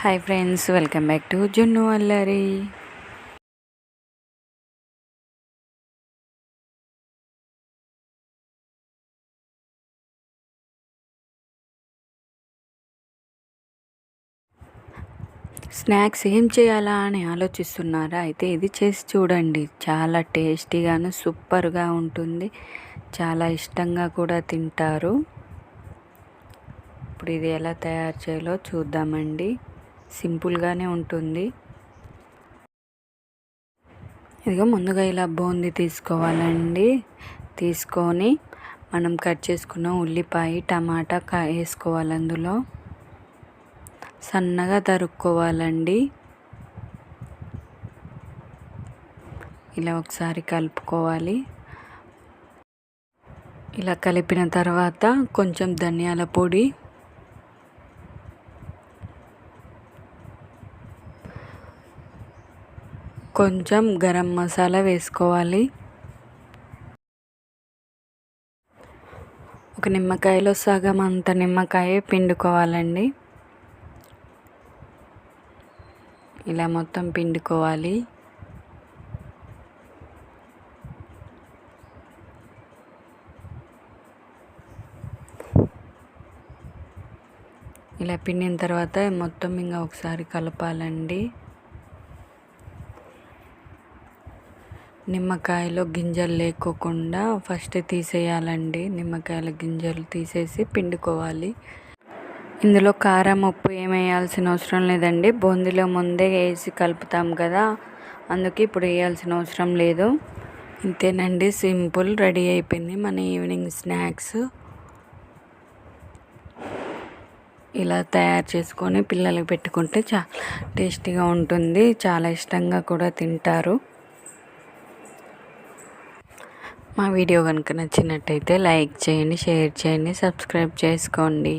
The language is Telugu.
Hi friends, welcome back to జున్ను అల్లరి. స్నాక్స్ ఏం చేయాలా అని ఆలోచిస్తున్నారా? అయితే ఇది చేసి చూడండి. చాలా టేస్టీగాను సూపర్గా ఉంటుంది. చాలా ఇష్టంగా కూడా తింటారు. ఇప్పుడు ఇది ఎలా తయారు చేయాలో చూద్దామండి. సింపుల్గానే ఉంటుంది. ఇదిగో ముందుగా ఇలా బూందీ తీసుకోవాలండి. తీసుకొని మనం కట్ చేసుకున్న ఉల్లిపాయ, టమాటా వేసుకోవాలి. అందులో సన్నగా తరుక్కోవాలండి. ఇలా ఒకసారి కలుపుకోవాలి. ఇలా కలిపిన తర్వాత కొంచెం ధనియాల పొడి, కొంచెం గరం మసాలా వేసుకోవాలి. ఒక నిమ్మకాయలో సగం అంత నిమ్మకాయ పిండుకోవాలండి. ఇలా మొత్తం పిండుకోవాలి. ఇలా పిండిన తర్వాత మొత్తం ఇంకా ఒకసారి కలపాలండి. నిమ్మకాయలో గింజలు లేకోకుండా ఫస్ట్ తీసేయాలండి. నిమ్మకాయల గింజలు తీసేసి పిండుకోవాలి. ఇందులో కారం, ఉప్పు వేయాల్సిన అవసరం లేదండి. బూందీలో ముందే వేసి కలుపుతాం కదా, అందుకే ఇప్పుడు వేయాల్సిన అవసరం లేదు. ఇంతేనండి, సింపుల్, రెడీ అయిపోయింది మన ఈవినింగ్ స్నాక్స్. ఇలా తయారు చేసుకొని పిల్లలకి పెట్టుకుంటే చాలా టేస్టీగా ఉంటుంది. చాలా ఇష్టంగా కూడా తింటారు. మా వీడియో కనుక నచ్చినట్టయితే లైక్ చేయండి, షేర్ చేయండి, సబ్స్క్రైబ్ చేసుకోండి.